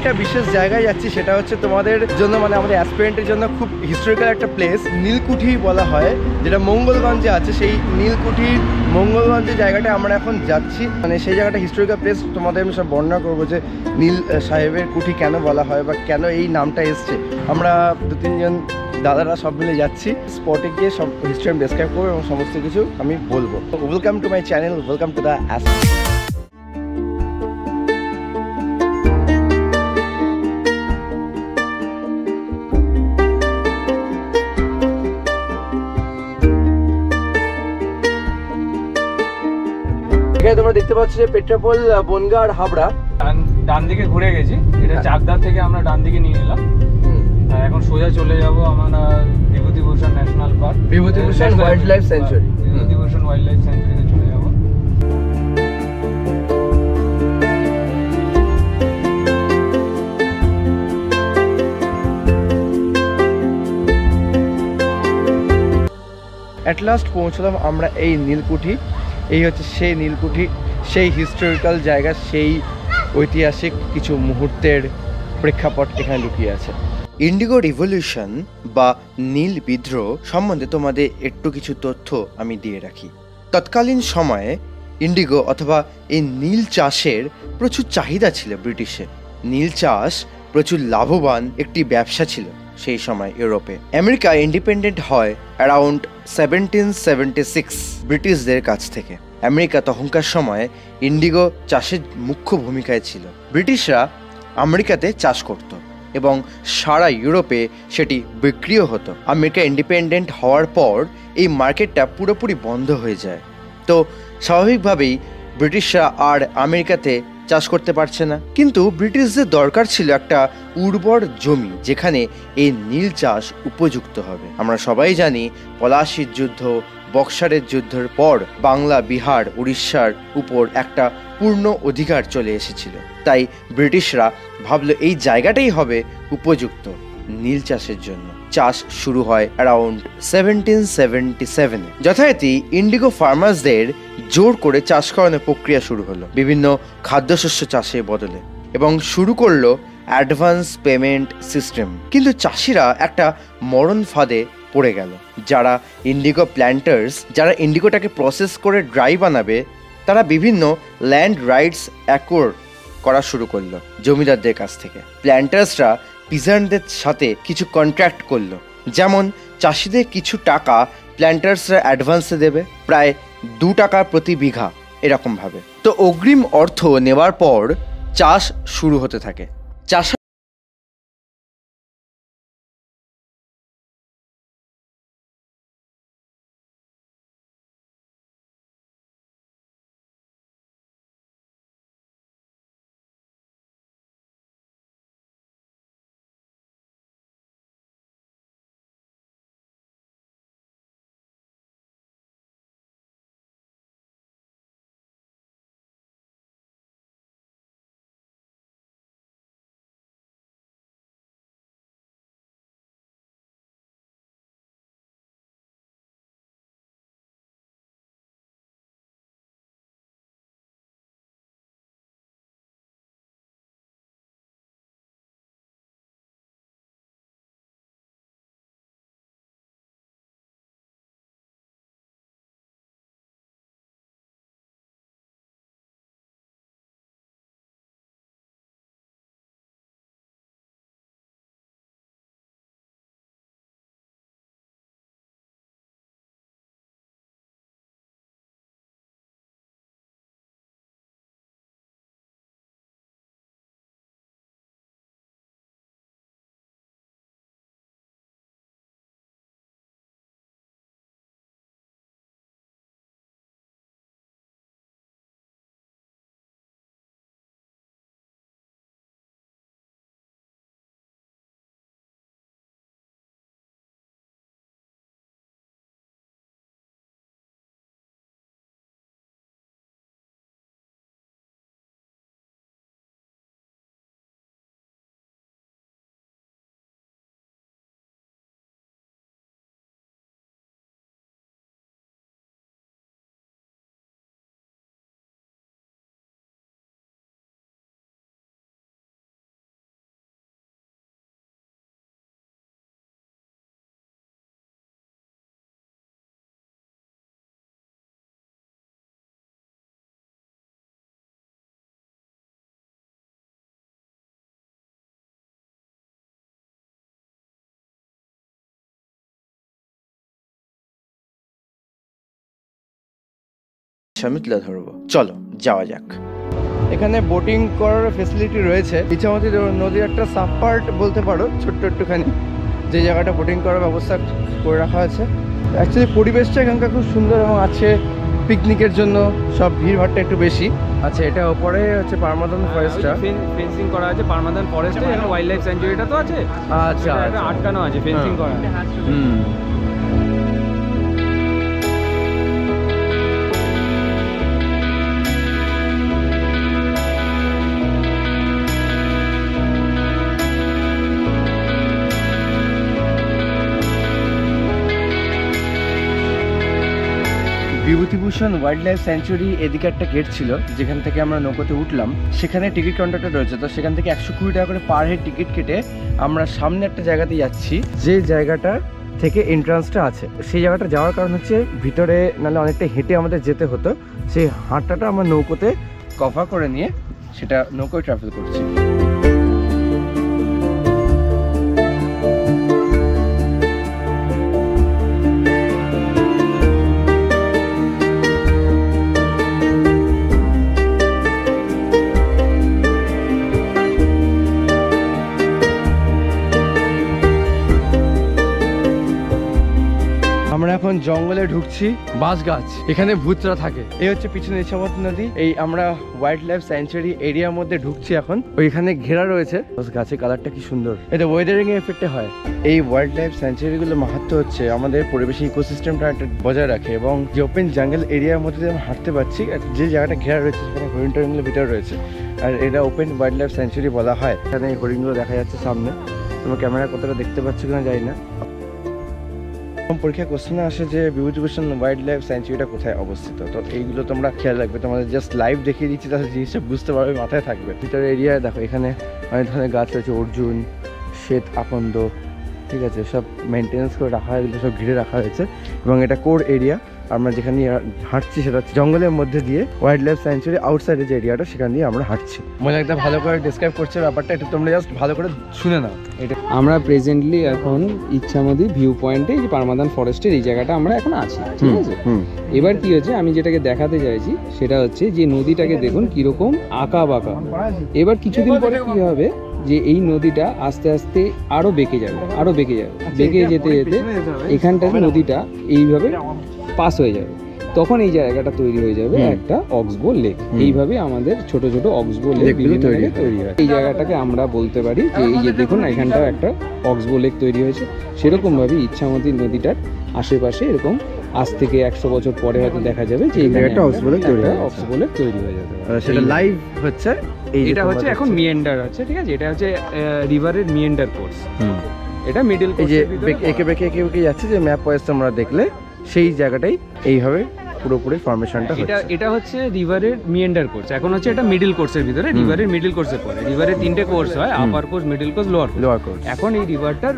একটা বিশেষ জায়গায় যাচ্ছি, সেটা হচ্ছে তোমাদের জন্য মানে আমাদের অ্যাসপিরেন্টের জন্য খুব হিস্টোরিক্যাল একটা প্লেস, নীলকুঠি বলা হয়, যেটা মঙ্গলগঞ্জে আছে। সেই নীলকুঠির মঙ্গলগঞ্জের জায়গাটায় আমরা এখন যাচ্ছি। মানে সেই জায়গাটা হিস্টোরিক্যাল প্লেস, তোমাদের আমি সব বর্ণনা করবো যে নীল সাহেবের কুঠি কেন বলা হয় বা কেন এই নামটা এসছে। আমরা 2-3 জন দাদারা সব মিলে যাচ্ছি, স্পটে গিয়ে সব হিস্ট্রি আমি ডেসক্রাইব করবো এবং সমস্ত কিছু আমি বলবো। Welcome to my channel, welcome to the ass. এখানে তোমরা দেখতে পাচ্ছ যে পেট্রাপোল, বনগাঁ আর হাবড়া। ডান দিকে ঘুরে গেছি, এটা চাকদা থেকে আমরা ডান দিকে নিয়ে নিলাম। এখন সোজা চলে যাব আমরা Bibhutibhushan national park, Bibhutibhushan wildlife sanctuary, Bibhutibhushan wildlife স্যাঞ্চুরিতে চলে যাব। অ্যাট লাস্ট পৌঁছলাম আমরা এই নীলকুঠি। এই হচ্ছে সেই নীলকুঠি, সেই হিস্টোরিক্যাল জায়গা, সেই ঐতিহাসিক কিছু মুহূর্তের প্রেক্ষাপট এখানে লুকিয়ে আছে। ইন্ডিগো রিভলিউশন বা নীল বিদ্রোহ সম্বন্ধে তোমাদের একটু কিছু তথ্য আমি দিয়ে রাখি। তৎকালীন সময়ে ইন্ডিগো অথবা এই নীল চাষের প্রচুর চাহিদা ছিল ব্রিটিশে। নীল চাষ প্রচুর লাভবান একটি ব্যবসা ছিল সেই সময় ইউরোপে। আমেরিকা ইন্ডিপেন্ডেন্ট হয় অ্যারাউন্ড 1776 ব্রিটিশদের কাছ থেকে। আমেরিকা তখনকার সময় ইন্ডিগো চাষের মুখ্য ভূমিকায় ছিল। ব্রিটিশরা আমেরিকাতে চাষ করত এবং সারা ইউরোপে সেটি বিক্রিও হতো। আমেরিকা ইন্ডিপেন্ডেন্ট হওয়ার পর এই মার্কেটটা পুরোপুরি বন্ধ হয়ে যায়। তো স্বাভাবিকভাবেই ব্রিটিশরা আর আমেরিকাতে চাষ করতে পারছে না। কিন্তু ব্রিটিশদের দরকার ছিল একটা উর্বর জমি যেখানে এই নীল চাষ উপযুক্ত হবে। আমরা সবাই জানি পলাশির যুদ্ধ, বক্সারের যুদ্ধের পর বাংলা, বিহার, উড়িষ্যার উপর একটা পূর্ণ অধিকার চলে এসেছিল। তাই ব্রিটিশরা ভাবলো এই জায়গাটাই হবে উপযুক্ত নীল চাষের জন্য। চাষ শুরু হয় অ্যারাউন্ড 1777। যথারীতি ইন্ডিগো ফার্মার্সদের জোর করে চাষ করানোর প্রক্রিয়া শুরু হলো বিভিন্ন খাদ্যশস্য চাষের বদলে, এবং শুরু করলো অ্যাডভান্স পেমেন্ট সিস্টেম। কিন্তু চাষিরা একটা মরণ ফাঁদে পড়ে গেল। যারা ইন্ডিগো প্ল্যান্টার্স, যারা ইন্ডিগোটাকে প্রসেস করে ড্রাই বানাবে, তারা বিভিন্ন ল্যান্ড রাইটস অ্যাকোয়ার্ড করা শুরু করলো জমিদারদের কাছ থেকে। প্ল্যান্টার্সরা পিজনদের সাথে কিছু কন্ট্রাক্ট করলো, যেমন চাষিদের কিছু টাকা প্ল্যান্টার্সরা অ্যাডভান্সে দেবে, প্রায় 2 টাকা প্রতি বিঘা এরকমভাবে। তো অগ্রিম অর্থ নেওয়ার পর চাষ শুরু হতে থাকে। চাষ সামনে তুলে ধরবো। চলো যাওয়া যাক। এখানে বোটিং করার ফেসিলিটি রয়েছে। ইছামতি নদীর একটা সাব পার্ট বলতে পারো, ছোট্ট একটুখানি, যে জায়গাটা বোটিং করার ব্যবস্থা করে রাখা আছে। অ্যাকচুয়ালি পরিবেশটা এখানকার খুব সুন্দর এবং আছে পিকনিকের জন্য, সব ভিড়ভাড়টা একটু বেশি। আচ্ছা, এটা ওপরে হচ্ছে পারমাদান ফরেস্টটা, ফেন্সিং করা আছে পারমাদান ফরেস্টে, এখানে ওয়াইল্ড লাইফ স্যাঞ্চুরিটা তো আছে। আচ্ছা, আটকানো আছে, ফেন্সিং করা। বিভূতিভূষণ ওয়াইল্ড লাইফ স্যাঞ্চুরি এদিকে একটা গেট ছিল যেখান থেকে আমরা নৌকোতে উঠলাম, সেখানে টিকিট কাউন্টারটা রয়েছে। তো সেখান থেকে 120 টাকা করে পার হেড টিকিট কেটে আমরা সামনে একটা জায়গাতে যাচ্ছি, যে জায়গাটা থেকে এন্ট্রান্সটা আছে। সেই জায়গাটা যাওয়ার কারণ হচ্ছে ভিতরে নাহলে অনেকটা হেঁটে আমাদের যেতে হতো, সেই হাঁটাটা আমরা নৌকোতে কভার করে নিয়ে সেটা নৌকোয় ট্রাভেল করছি। আমরা এখন জঙ্গলে ঢুকছি, বাঁশ গাছ, এখানে ভূতরা থাকে। এই হচ্ছে পিছনে ইছামতি নদী। এই আমরা ওয়াইল্ড লাইফ স্যাঞ্চুরি এরিয়ার মধ্যে ঢুকছি এখন। ওইখানে ঘেরা রয়েছে গাছের কালারটা কি সুন্দর, এটা ওয়েদারিং এর এফেক্টে হয়। এই ওয়াইল্ড লাইফ স্যাঞ্চুরি গুলো মাহাত্ম হচ্ছে আমাদের পরিবেশের ইকোসিস্টেমটা একটা বজায় রাখে, এবং যে ওপেন জঙ্গল এরিয়ার মধ্যে আমরা হাঁটতে পারছি, যে জায়গাটা ঘেরা রয়েছে সেখানে হরিণ টরিণগুলো ভিতরে রয়েছে, আর এটা ওপেন ওয়াইল্ড লাইফ স্যাঞ্চুরি বলা হয়। এখানে এই হরিণগুলো দেখা যাচ্ছে সামনে, তোমার ক্যামেরা কতটা দেখতে পাচ্ছ কিনা জানি না। পরীক্ষা কোশ্চেন আসে যে বিভূতিভূষণ ওয়াইল্ড লাইফ স্যাঞ্চুরিটা কোথায় অবস্থিত, তো এইগুলো তোমরা খেয়াল রাখবে। তোমাদের জাস্ট লাইভ দেখিয়ে দিচ্ছি, তাহলে জিনিসটা বুঝতে পারবে, মাথায় থাকবে। ভিতরে এরিয়ায় দেখো, এখানে অনেক ধরনের গাছ রয়েছে, অর্জুন, শ্বেত আকন্দ, ঠিক আছে, সব মেনটেন্যান্স করে রাখা, এগুলো সব ঘিরে রাখা হয়েছে। এবং এটা কোর এরিয়া, আমরা যেখানে হাঁটছি সেটা হচ্ছে জঙ্গলের মধ্যে দিয়ে ওয়াইল্ড লাইফ স্যাঞ্চুরি আউটসাইডের যে এরিয়াটা, সেখান দিয়ে আমরা হাঁটছি। মনে একটা ভালো করে ডিসক্রাইব করছে ব্যাপারটা, এটা তোমরা জাস্ট ভালো করে শুনে নাও। এটা আমরা প্রেজেন্টলি এখন ইছামতি ভিউ পয়েন্টে, যে পারমাদান ফরেস্টের এই জায়গাটা আমরা এখন আছি, ঠিক আছে। এবার কি হচ্ছে, আমি যেটাকে দেখাতে চাইছি সেটা হচ্ছে যে নদীটাকে দেখুন কিরকম আঁকা বাঁকা। এবার কিছুদিন পরে কি হবে, যে এই নদীটা আস্তে আস্তে আরো বেঁকে যাবে, আরো বেঁকে যাবে, বেঁকে যেতে যেতে এখানটাতে নদীটা এইভাবে পাস হয়ে যাবে। তখন এই জায়গাটা তৈরি হয়ে যাবে একটা অক্সবো লেক। এইভাবে আমাদের ছোট ছোট অক্সবো লেক তৈরি হয়। এই জায়গাটাকে আমরা বলতে পারি যে এই যে দেখুন এখানটাও একটা অক্সবো লেক তৈরি হয়েছে। সেরকম ভাবে ইছামতি নদীটার আশেপাশে এরকম আজ থেকে 100 বছর পরে হয়তো দেখা যাবে যে একটা অক্সবো লেক তৈরি হয়ে যাবে। সেটা লাইভ হচ্ছে, এটা হচ্ছে এখন মিয়েন্ডার হচ্ছে, ঠিক আছে। এটা হচ্ছে রিভারের মিয়েন্ডার কোর্স। এটা মিডল এই যে একে বেঁকে যাচ্ছে, যে ম্যাপ ওয়াইজ তোমরা দেখলে সেই জায়গাটাই এইভাবে পুরোপুরি ফরমেশনটা হচ্ছে। এটা হচ্ছে রিভারের মিয়েন্ডার কোর্স। এখন হচ্ছে এটা মিডল কোর্সের ভিতরে, রিভারের মিডল কোর্সের পরে। রিভারের 3টে কোর্স হয়, upper course, middle course, lower course. এখন এই রিভারটার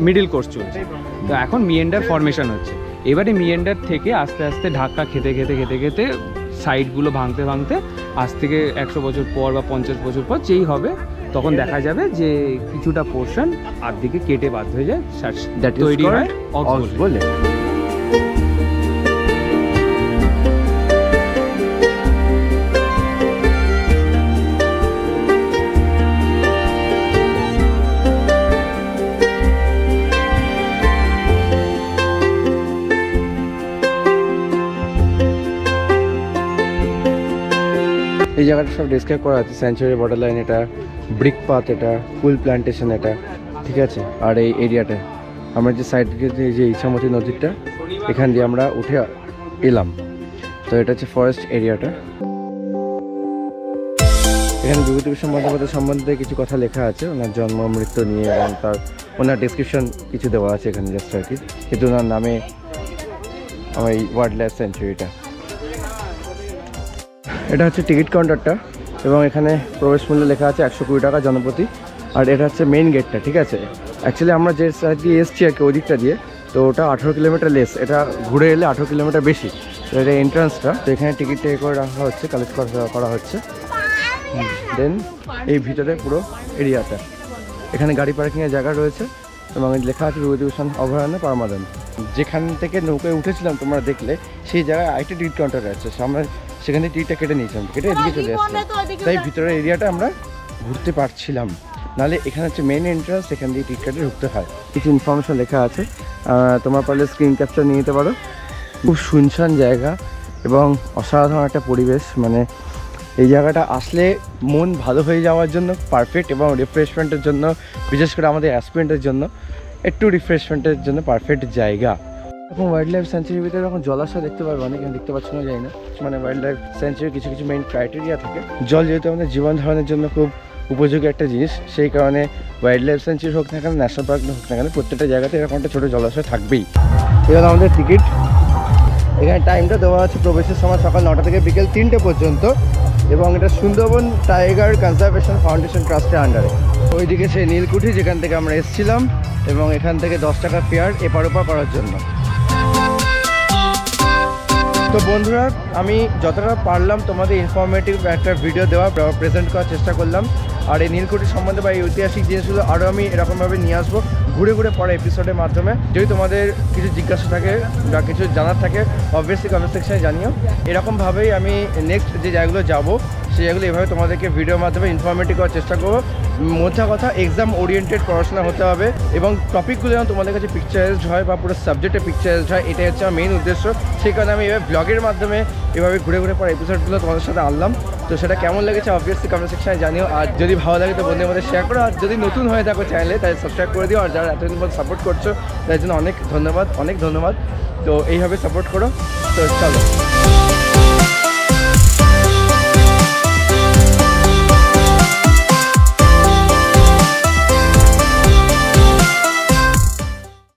মিডল কোর্স চলছে, তো এখন মিয়েন্ডার ফরমেশন হচ্ছে। এবারে মিয়েন্ডার থেকে আস্তে আস্তে ধাক্কা খেতে খেতে খেতে খেতে সাইডগুলো ভাঙতে ভাঙতে আজ থেকে 100 বছর পর বা 50 বছর পর যেই হবে, তখন দেখা যাবে যে কিছুটা পোর্শন আর্ধেকে কেটে বাদ হয়ে যায়, তৈরি হয় অক্সবো লেক। এই জায়গাটা সব ডিসক্রাইব করা আছে, স্যাঞ্চুরি বর্ডার লাইন, এটা ব্রিক পাথ, এটা কুল প্ল্যান্টেশন, এটা ঠিক আছে। আর এই এরিয়াটা আমরা যে সাইড থেকে যে ইছামতি নদীটা, এখান দিয়ে আমরা উঠে এলাম। তো এটা হচ্ছে ফরেস্ট এরিয়াটা। এখানে বিভূতিভূষণ বন্দ্যোপাধ্যায় সম্বন্ধে কিছু কথা লেখা আছে, ওনার জন্ম মৃত্যু নিয়ে, এবং ওনার ডেসক্রিপশন কিছু দেওয়া আছে এখানে জাস্ট আর কি। কিন্তু ওনার নামে আমার এই ওয়াইল্ড লাইফ স্যাঞ্চুরিটা। এটা হচ্ছে টিকিট কাউন্টারটা, এবং এখানে প্রবেশ মূল্য লেখা আছে 120 টাকা জনপ্রতি। আর এটা হচ্ছে মেইন গেটটা, ঠিক আছে। অ্যাকচুয়ালি আমরা যে সাইড দিয়ে এসছি আর কি, ওই দিকটা দিয়ে, তো ওটা 18 কিলোমিটার লেস, এটা ঘুরে এলে 18 কিলোমিটার বেশি। তো এটা এন্ট্রান্সটা, তো এখানে টিকিট করে রাখা হচ্ছে, কালেক্ট করা হচ্ছে। দেন এই ভিতরে পুরো এরিয়াটা, এখানে গাড়ি পার্কিংয়ের জায়গা রয়েছে, এবং লেখা আছে বিভূতিভূষণ অভয়ারণ্য পারমাদান। যেখান থেকে নৌকায় উঠেছিলাম তোমরা দেখলে, সেই জায়গায় আরেকটা টিকিট কাউন্টার আছে, সামনে সেখানে টিকিটটা কেটে নিয়েছিলাম, কেটে এদিকে চলে আসলাম। তাই ভিতরের এরিয়াটা আমরা ঘুরতে পারছিলাম। নাহলে এখানে হচ্ছে মেন এন্ট্রান্স, এখান দিয়ে টিকিট কেটে ঢুকতে হয়। কিছু ইনফরমেশন লেখা আছে, তোমার পারলে স্ক্রিন ক্যাপচার নিয়ে নিতে পারো। খুব শুনশান জায়গা এবং অসাধারণ একটা পরিবেশ। মানে এই জায়গাটা আসলে মন ভালো হয়ে যাওয়ার জন্য পারফেক্ট, এবং রিফ্রেশমেন্টের জন্য, বিশেষ করে আমাদের অ্যাসপিরেন্টের জন্য একটু রিফ্রেশমেন্টের জন্য পারফেক্ট জায়গা। এখন ওয়াইল্ড লাইফ স্যাঞ্চুরির ভিতরে এখন জলাশয় দেখতে পারবো, অনেক দেখতে পাচ্ছি না, যাই না। মানে ওয়াইল্ড লাইফ স্যাঞ্চুরির কিছু কিছু মেইন ক্রাইটেরিয়া থাকে। জল যেহেতু আমাদের জীবন ধারণের জন্য খুব উপযোগী একটা জিনিস, সেই কারণে ওয়াইল্ড লাইফ স্যাঞ্চুরি হোক না কেন, ন্যাশনাল পার্ক হোক না কেন, প্রত্যেকটা জায়গাতে এরকম একটা ছোটো জলাশয় থাকবেই। এবার আমাদের টিকিট, এখানে টাইমটা দেওয়া আছে প্রবেশের সময় সকাল 9টা থেকে বিকেল 3টে পর্যন্ত, এবং এটা সুন্দরবন টাইগার কনজারভেশন ফাউন্ডেশন ট্রাস্টের আন্ডারে। ওইদিকে সেই নীলকুঠি যেখান থেকে আমরা এসেছিলাম, এবং এখান থেকে 10 টাকা ফেয়ার এপার ওপার করার জন্য। তো বন্ধুরা, আমি যতটা পারলাম তোমাদের ইনফরমেটিভ একটা ভিডিও দেওয়া প্রেজেন্ট করার চেষ্টা করলাম। আর এই নীলকুঠি সম্বন্ধে বা এই ঐতিহাসিক জিনিসগুলো আরও আমি এরকমভাবে নিয়ে আসবো ঘুরে ঘুরে পরে এপিসোডের মাধ্যমে। যদি তোমাদের কিছু জিজ্ঞাসা থাকে বা কিছু জানার থাকে, অবভিয়াসলি কমেন্ট সেকশনে জানিও। এরকমভাবেই আমি নেক্সট যে জায়গাগুলো যাবো সেই জায়গাগুলো এভাবে তোমাদেরকে ভিডিওর মাধ্যমে ইনফরমেটিভ করার চেষ্টা করবো। মোদ্দা কথা, এক্সাম ওরিয়েন্টেড পড়াশোনা হতে হবে, এবং টপিকগুলো যেন তোমাদের কাছে পিকচারাইজড হয় বা পুরো সাবজেক্টে পিকচারাইজড হয়, এটাই হচ্ছে আমার মেইন উদ্দেশ্য। সেই কারণে আমি এভাবে ব্লগের মাধ্যমে এভাবে ঘুরে ঘুরে পড়া এপিসোডগুলো তোমাদের সাথে আনলাম। তো সেটা কেমন লেগেছে অবভিয়াসলি কমেন্ট সেকশনে জানিও। আর যদি ভালো লাগে তো বন্ধুদের মধ্যে শেয়ার করো, আর যদি নতুন হয়ে থাকো চ্যানেলে তাহলে সাবস্ক্রাইব করে দিও। আর যারা এতদিন পর সাপোর্ট করছো তার জন্য অনেক ধন্যবাদ, অনেক ধন্যবাদ। তো এইভাবে সাপোর্ট করো। তো চলো।